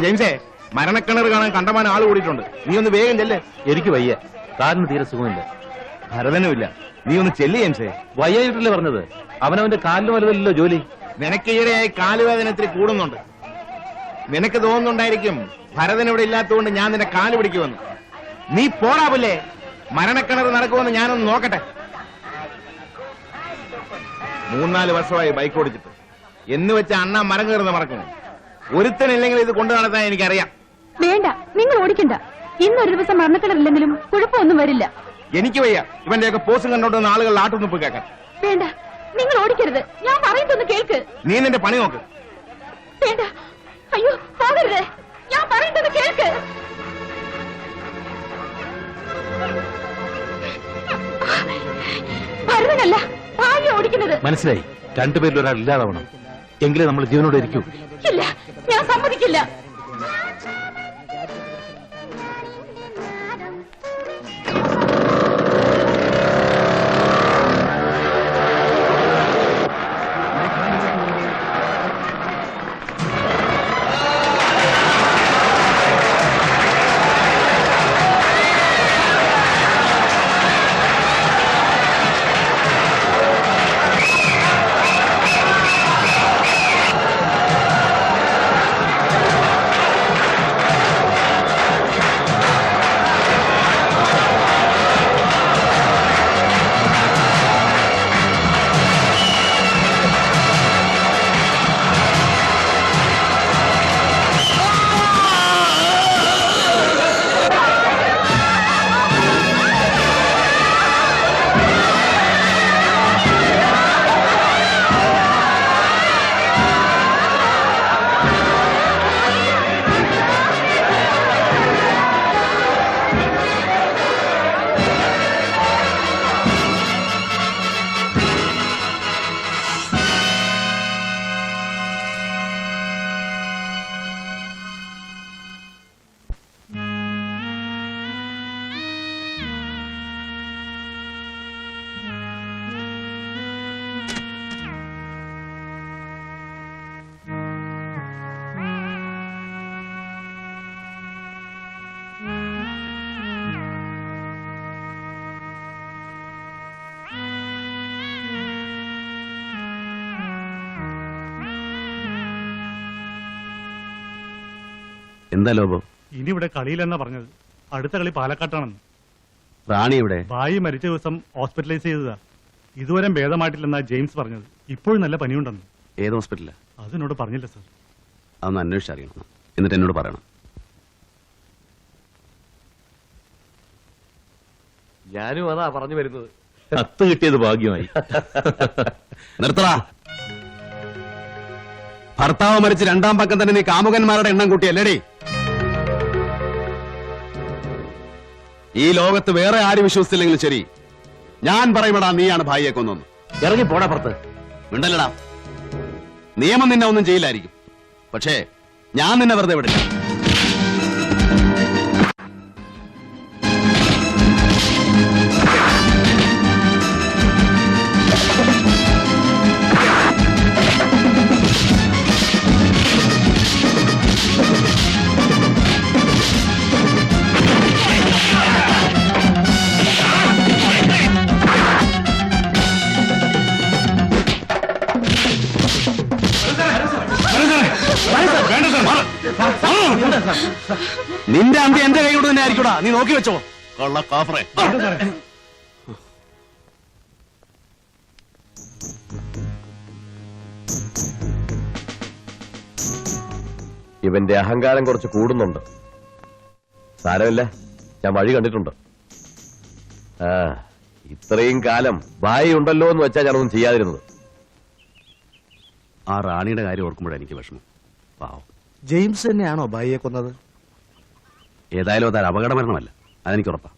ജെയിംസേ, മരണക്കിണർ കാണാൻ കണ്ടമാനം ആള് കൂടിയിട്ടുണ്ട്. നീ ഒന്ന് വേഗം ചെല്ല്. എനിക്ക് വയ്യ, കാലിന് തീരെ സുഖമില്ല. ഭരതനുമില്ല, നീ ഒന്ന് ചെല്ല് ജെയിംസേ. വയ്യായിട്ടല്ലേ പറഞ്ഞത്? അവനവന്റെ കാലിന് വലുതല്ലോ ജോലി. നിനക്ക് ഈയിടെയായി കാലുവേദന ഇത്തിരി കൂടുന്നുണ്ട്. നിനക്ക് തോന്നുന്നുണ്ടായിരിക്കും ഭരതൻ ഇവിടെ ഇല്ലാത്തതുകൊണ്ട് ഞാൻ നിന്റെ കാല് പിടിക്കുമെന്ന്. നീ പോടാവില്ലേ? മരണക്കിണർ നടക്കുമെന്ന് ഞാനൊന്ന് നോക്കട്ടെ. 3-4 വർഷമായി ബൈക്ക് ഓടിച്ചിട്ട് എന്ന് വെച്ച അണ്ണ മരം കയറുന്ന മറക്കുന്നു. ഒരുത്തനില്ലെങ്കിൽ ഇത് കൊണ്ടു നടത്താൻ എനിക്കറിയാം. വേണ്ട, നിങ്ങൾ ഓടിക്കണ്ട. ഇന്നൊരു ദിവസം മരണക്കിണറില്ലെങ്കിലും കുഴപ്പമൊന്നും വരില്ല. എനിക്ക് വയ്യ ഇവന്റെയൊക്കെ പോസും കണ്ടോണ്ടുന്ന ആളുകൾ ആട്ടുനിപ്പ് കേൾക്കാൻ. വേണ്ട, നിങ്ങൾ ഓടിക്കരുത്. ഞാൻ പറയുന്നൊന്ന് കേൾക്ക്. നീ നിന്റെ പണി നോക്ക്. വേണ്ട, അയ്യോ പോകരുത്. ഞാൻ പറയുന്നത് കേൾക്ക്. ഭരതനല്ല, ഭാര്യ ഓടിക്കുന്നത്. മനസ്സിലായി. രണ്ടുപേരിൽ ഒരാൾ ഇല്ലാതാവണം. എങ്കിലേ നമ്മൾ ജീവനോടെ ഇരിക്കൂ. ഇല്ല, ഞാൻ സമ്മതിക്കില്ല. എന്താ ലോപം? ഇനി ഇവിടെ കളിയില്ലെന്നാ പറഞ്ഞത്. അടുത്ത കളി പാലക്കാട്ടാണെന്ന്. റാണി ഇവിടെ? ഭായി മരിച്ച ദിവസം ഹോസ്പിറ്റലൈസ് ചെയ്തതാ. ഇതുവരെ ഭേദമായിട്ടില്ലെന്നാ ജെയിംസ് പറഞ്ഞത്. ഇപ്പോഴും നല്ല പനിയുണ്ടെന്ന്. ഏത് ഹോസ്പിറ്റലാ? അതിനോട് പറഞ്ഞില്ല സർ. അതൊന്ന് അന്വേഷിച്ചറിയണം, എന്നിട്ട് എന്നോട് പറയണം. ഞാനും അതാ പറഞ്ഞു വരുന്നത്. കത്ത് കിട്ടിയത് ഭാഗ്യമായി. നിർത്തടാ. ഭർത്താവ് മരിച്ച് 2-ാം പക്കം തന്നെ നീ കാമുകന്മാരുടെ എണ്ണം കൂട്ടിയല്ലേടി? ഈ ലോകത്ത് വേറെ ആര് വിശ്വസിച്ചില്ലെങ്കിലും ശരി, ഞാൻ പറയുമ്പടാ നീയാണ് ഭായിയെ കൊന്നൊന്ന്. ഇറങ്ങി പോടാ പുറത്ത്. മിണ്ടല്ലടാ. നിയമം നിന്നെ ഒന്നും ചെയ്യില്ലായിരിക്കും, പക്ഷേ ഞാൻ നിന്നെ വെറുതെ വിടില്ല. നിന്റെ അന്തി എന്റെ കൈയോട് തന്നെ ആയിരിക്കൂടാ. നീ നോക്കി വെച്ചോ കൊള്ള കാഫറെ. ഇവന്റെ അഹങ്കാരം കുറച്ച് കൂടുന്നുണ്ട്. സാരമില്ല, ഞാൻ വഴി കണ്ടിട്ടുണ്ട്. ഇത്രയും കാലം ഭായി ഉണ്ടല്ലോ എന്ന് വെച്ചാൽ ഞാനൊന്നും ചെയ്യാതിരുന്നത്. ആ റാണിയുടെ കാര്യം ഓർക്കുമ്പോഴാണ് എനിക്ക് വിഷമം. പാവം. ജെയിംസ് തന്നെയാണോ ഭായിയെ കൊന്നത്? ഏതായാലും അതൊരു അപകട മരണമല്ല, അതെനിക്ക് ഉറപ്പാ.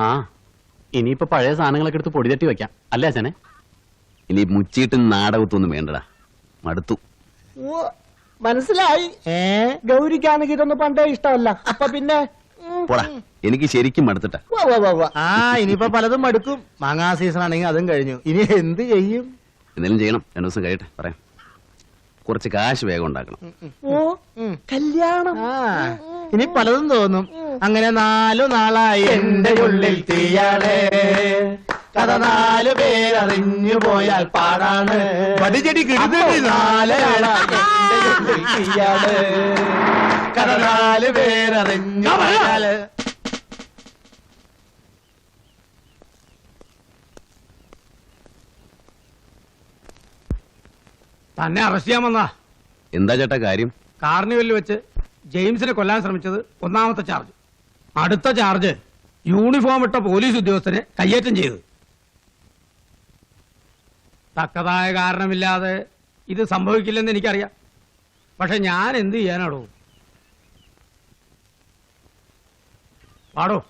ആ, ഇനിയിപ്പോ പഴയ സാധനങ്ങളൊക്കെ എടുത്ത് പൊടി തട്ടി വെക്കാം അല്ലേ അച്ഛനെ? ഇനി മുച്ചീട്ടും നാടകത്തൊന്നും വേണ്ടടാ, മടുത്തു. മനസ്സിലായി. ഗൗരിക്കാണെങ്കിൽ ഇതൊന്നും പണ്ടേ ഇഷ്ടമല്ല. അപ്പൊ പിന്നെ പോടാ, എനിക്ക് ശരിക്കും മടുത്തിട്ടാ. ആ, ഇനിയിപ്പോ പലതും മടുക്കും. മാങ്ങാ സീസൺ ആണെങ്കിൽ അതും കഴിഞ്ഞു. ഇനി എന്ത് ചെയ്യും? എന്തെങ്കിലും ചെയ്യണം. 2 ദിവസം കഴിയട്ടെ പറയാം. കുറച്ച് കാശ് വേഗം ഉണ്ടാക്കണം. ഓ കല്യാണം. ഇനി പലതും തോന്നും. അങ്ങനെ 4 നാളായി എന്റെ ഉള്ളിൽ തീയാണ്. കഥ 4 പേരറിഞ്ഞു പോയാൽ പാടാണ്. പടിചെടി 4 നാളായി എന്റെ ഉള്ളിൽ തീയാണ്. കഥ 4 പേരറിഞ്ഞു പോയാൽ. തന്നെ അറസ്റ്റ് ചെയ്യാൻ വന്നാ. എന്താ ചേട്ടാ കാര്യം? കാർണിവലിൽ വെച്ച് ജെയിംസിനെ കൊല്ലാൻ ശ്രമിച്ചത് 1ാമത്തെ ചാർജ്. അടുത്ത ചാർജ് യൂണിഫോം ഇട്ട പോലീസ് ഉദ്യോഗസ്ഥനെ കയ്യേറ്റം ചെയ്തു. തക്കതായ കാരണമില്ലാതെ ഇത് സംഭവിക്കില്ലെന്ന് എനിക്കറിയാം. പക്ഷെ ഞാൻ എന്ത് ചെയ്യാനാടോ? പാടോ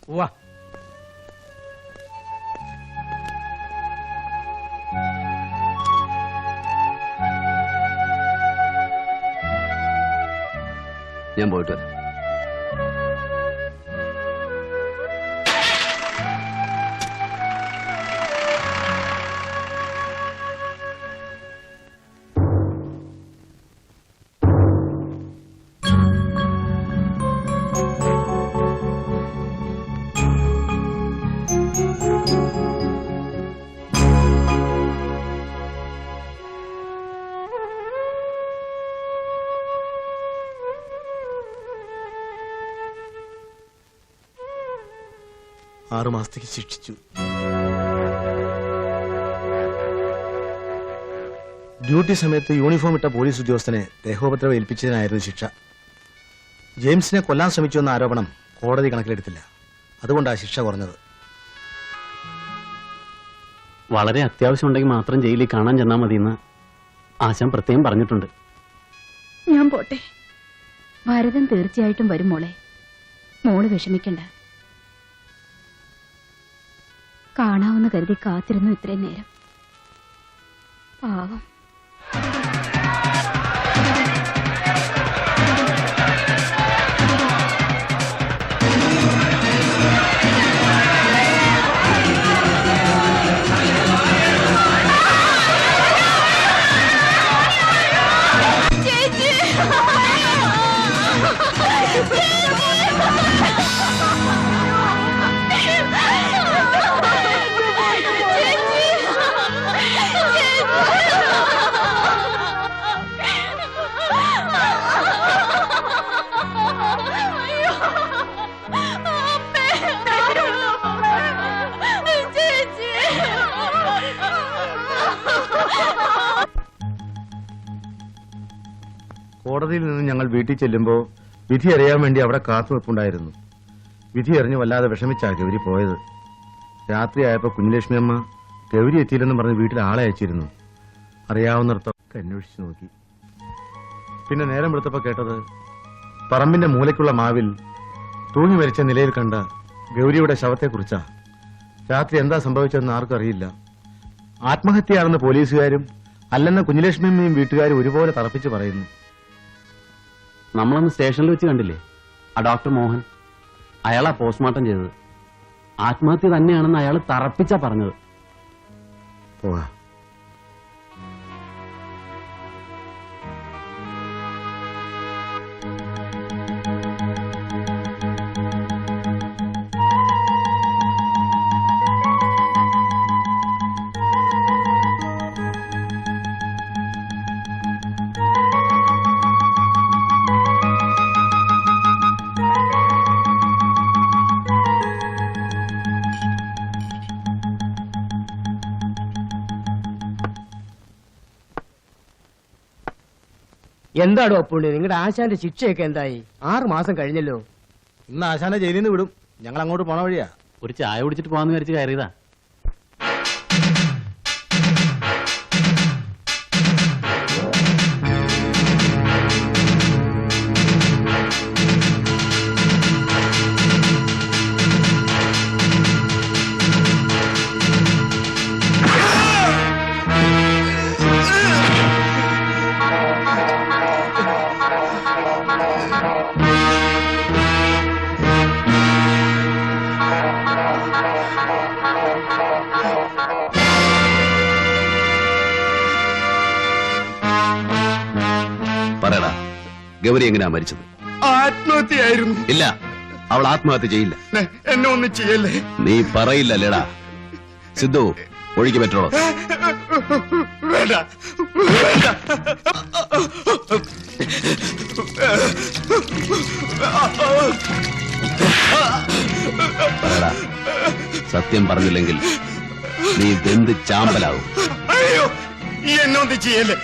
പോവാ. ഞാൻ പോയിട്ട് വരാം. ആറ് മാസത്തേക്ക് ശിക്ഷിച്ചു. ഡ്യൂട്ടി സമയത്ത് യൂണിഫോം ഇട്ട പോലീസ് ഉദ്യോഗസ്ഥനെ ദേഹോപദ്രവം ഏൽപ്പിച്ചതിനായിരുന്നു ശിക്ഷ. ജെയിംസിനെ കൊല്ലാൻ ശ്രമിച്ചു എന്ന ആരോപണം കോടതി കണക്കിലെടുത്തില്ല. അതുകൊണ്ടാണ് ശിക്ഷ കുറഞ്ഞത്. വളരെ അത്യാവശ്യം ഉണ്ടെങ്കിൽ മാത്രം ജയിലിൽ കാണാൻ ചെന്നാൽ മതിയെന്ന് ആശാൻ പ്രത്യേകം പറഞ്ഞിട്ടുണ്ട്. ഞാൻ പോട്ടെ. ഭരതൻ തീർച്ചയായിട്ടും വരും മോളെ. മോള് വിഷമിക്കണ്ട. കാണാമെന്ന് കരുതി കാത്തിരുന്നു ഇത്രയും നേരം. പാവം. കോടതിയിൽ നിന്ന് ഞങ്ങൾ വീട്ടിൽ ചെല്ലുമ്പോൾ വിധി അറിയാൻ വേണ്ടി അവിടെ കാത്തുവെപ്പുണ്ടായിരുന്നു. വിധി അറിഞ്ഞ് വല്ലാതെ വിഷമിച്ചാ ഗൗരി പോയത്. രാത്രിയായപ്പോൾ കുഞ്ഞലക്ഷ്മി അമ്മ ഗൗരി എത്തിയില്ലെന്ന് പറഞ്ഞ് വീട്ടിൽ ആളെ അയച്ചിരുന്നു. അറിയാവുന്നിടത്തൊക്കെ അന്വേഷിച്ചു നോക്കി. പിന്നെ നേരം വെളുത്തപ്പോൾ കേട്ടത് പറമ്പിന്റെ മൂലയ്ക്കുള്ള മാവിൽ തൂങ്ങി മരിച്ച നിലയിൽ കണ്ട ഗൗരിയുടെ ശവത്തെക്കുറിച്ചാ. രാത്രി എന്താ സംഭവിച്ചതെന്ന് ആർക്കും അറിയില്ല. ആത്മഹത്യയാണെന്ന് പോലീസുകാരും അല്ലെന്ന് കുഞ്ഞലക്ഷ്മി അമ്മയും വീട്ടുകാരും ഒരുപോലെ തറപ്പിച്ച് പറയുന്നു. നമ്മളന്ന് സ്റ്റേഷനിൽ വെച്ച് കണ്ടില്ലേ ആ ഡോക്ടർ മോഹൻ? അയാളാ പോസ്റ്റ്മോർട്ടം ചെയ്തത്. ആത്മഹത്യ തന്നെയാണെന്ന് അയാൾ തറപ്പിച്ചാ പറഞ്ഞത്. പോവാ. എന്താടോ അപ്പുണ്ണി, നിങ്ങളുടെ ആശാന്റെ ശിക്ഷയൊക്കെ എന്തായി? 6 മാസം കഴിഞ്ഞല്ലോ. ഇന്ന് ആശാനെ ജയിലിൽ നിന്ന് വിടും. ഞങ്ങൾ അങ്ങോട്ട് പോണ വഴിയാ. ഒരു ചായ കുടിച്ചിട്ട് പോകാന്ന് വിചാരിച്ച് കയറിയതാ. ഗൗരി എങ്ങനെയാ മരിച്ചത്? ആത്മഹത്യയായിരുന്നു. ഇല്ല, അവൾ ആത്മഹത്യ ചെയ്യില്ല. എന്നെ ഒന്നും ചെയ്യല്ലേ. നീ പറയില്ലല്ലേടാ. സിദ്ധു, ഒഴുക്കി പെട്രോളോ. വേണ്ട വേണ്ട. പറയടാ, സത്യം പറഞ്ഞില്ലെങ്കിൽ നീ വെന്ത് ചാമ്പലാവും. അയ്യോ, എന്നെ ഒന്നും ചെയ്യല്ലേ,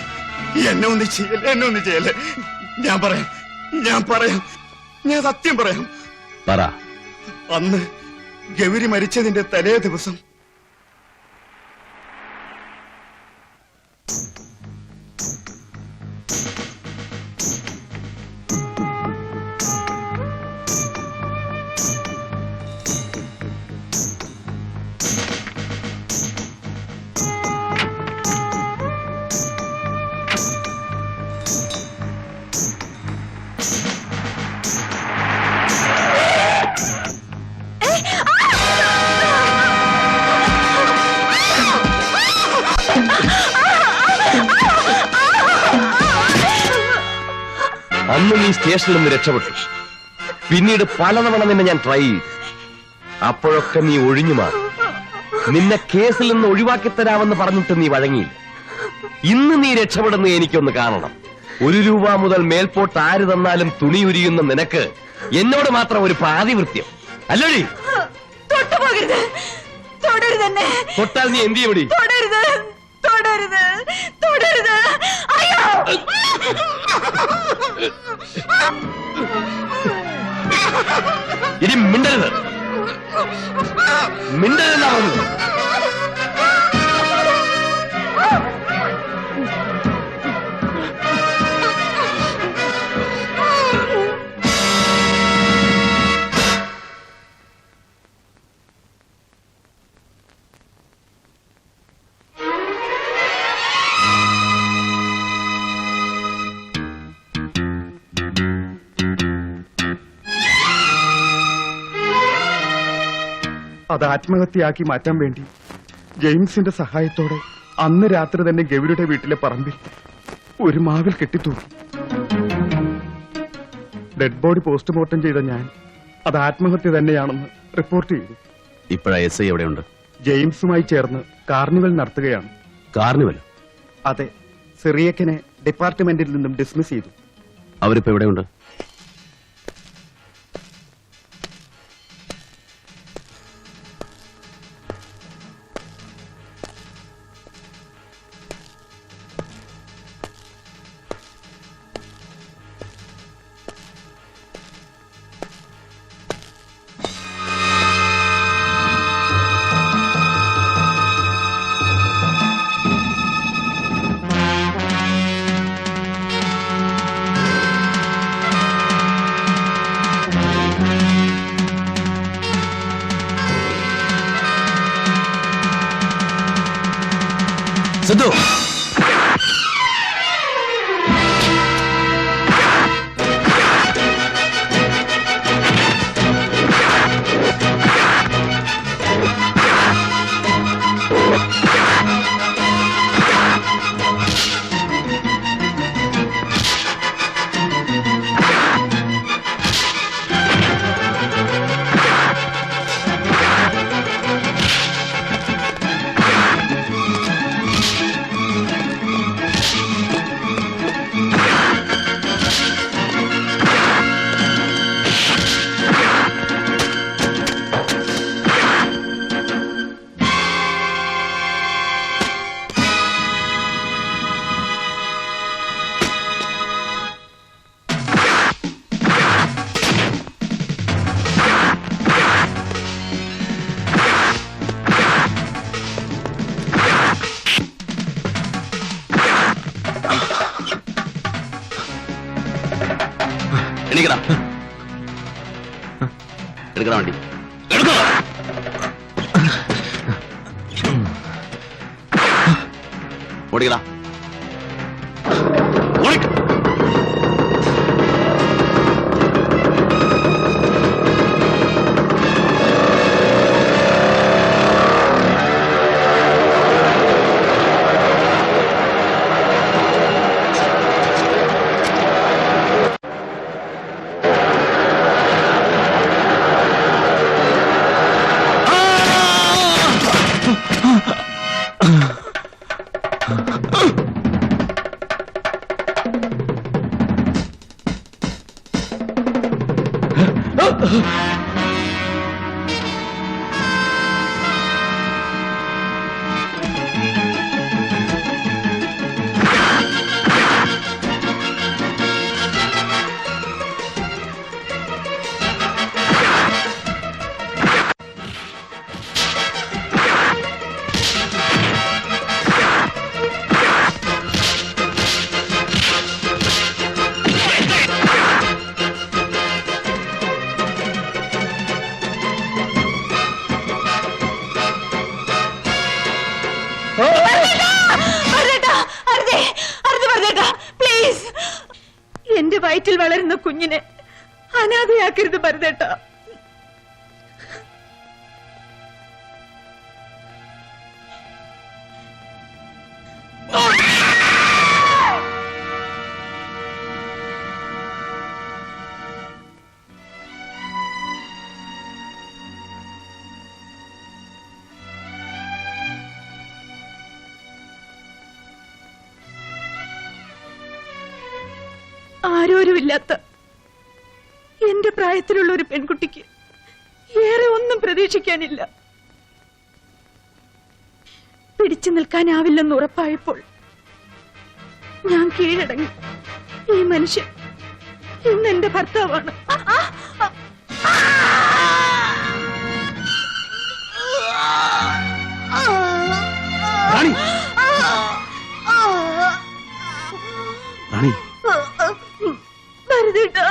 എന്നെ ഒന്നും ചെയ്യല്ലേ, എന്നെ ഒന്നും ചെയ്യല്ലേ. ഞാൻ പറയാം, ഞാൻ സത്യം പറയാം. പറ. അന്ന് ഗൗരി മരിച്ചതിന്റെ തലേ ദിവസം അന്ന് നീ സ്റ്റേഷനിൽ നിന്ന് രക്ഷപ്പെട്ടു. പിന്നീട് പലതവണ നിന്നെ ഞാൻ ട്രൈ ചെയ്തു. അപ്പോഴൊക്കെ നീ ഒഴിഞ്ഞു മാറി. നിന്നെ കേസിൽ നിന്ന് ഒഴിവാക്കി തരാമെന്ന് പറഞ്ഞിട്ട് നീ വഴങ്ങിയില്ല. ഇന്ന് നീ രക്ഷപ്പെടുന്ന എനിക്കൊന്ന് കാണണം. 1 രൂപ മുതൽ മേൽപോട്ട് ആര് തന്നാലും തുണി ഉരിയുന്ന നിനക്ക് എന്നോട് മാത്രം ഒരു പാതിവൃത്യം അല്ലടി? തൊട്ടുപോകരുത്, തൊടരുതെന്നെ, തൊട്ടാൽ നീ എന്ത് ചെയ്യടി? തൊടരുത്, തൊടരുത്, തൊടരുത്. അയ്യോ, ഇനി മിണ്ടരുത്, മിണ്ടരുതെന്നാ പറഞ്ഞത്. അത് ആത്മഹത്യയാക്കി മാറ്റാൻ വേണ്ടി ജെയിംസിന്റെ സഹായത്തോടെ അന്ന് രാത്രി തന്നെ ഗൗരിയുടെ വീട്ടിലെ പറമ്പിൽ ഒരു മാവിൽ കെട്ടിത്തൂക്കി. ഡെഡ് ബോഡി പോസ്റ്റ്മോർട്ടം ചെയ്ത ഞാൻ അത് ആത്മഹത്യ തന്നെയാണെന്ന് റിപ്പോർട്ട് ചെയ്തു. ഇപ്പോഴാ SI എവിടെയുണ്ട്? ജെയിംസുമായി ചേർന്ന് കാർണിവൽ നടത്തുകയാണ്. കാർണിവൽ? അതെ, സിറിയക്കിനെ ഡിപ്പാർട്ട്മെന്റിൽ നിന്നും ഡിസ്മിസ് ചെയ്തു. അവരിപ്പോ എവിടെയുണ്ട്? സിദ്ധു, എണീക്കടാ, എടുക്കടാ വണ്ടി, എടുക്കോ. ഓടിക്കടാ, ഓടിക്ക. എന്റെ വയറ്റിൽ വളരുന്ന കുഞ്ഞിനെ അനാഥയാക്കരുത് ഭരതേട്ട. ആരോരുമില്ലാത്ത എന്റെ പ്രായത്തിലുള്ള ഒരു പെൺകുട്ടിക്ക് ഏറെ ഒന്നും പ്രതീക്ഷിക്കാനില്ല. പിടിച്ചു നിൽക്കാനാവില്ലെന്ന് ഉറപ്പായപ്പോൾ ഞാൻ കീഴടങ്ങി. ഈ മനുഷ്യൻ ഇന്ന് എന്റെ ഭർത്താവാണ്. റാണി റാണി ഭരതേട്ടാ,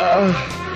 Ah.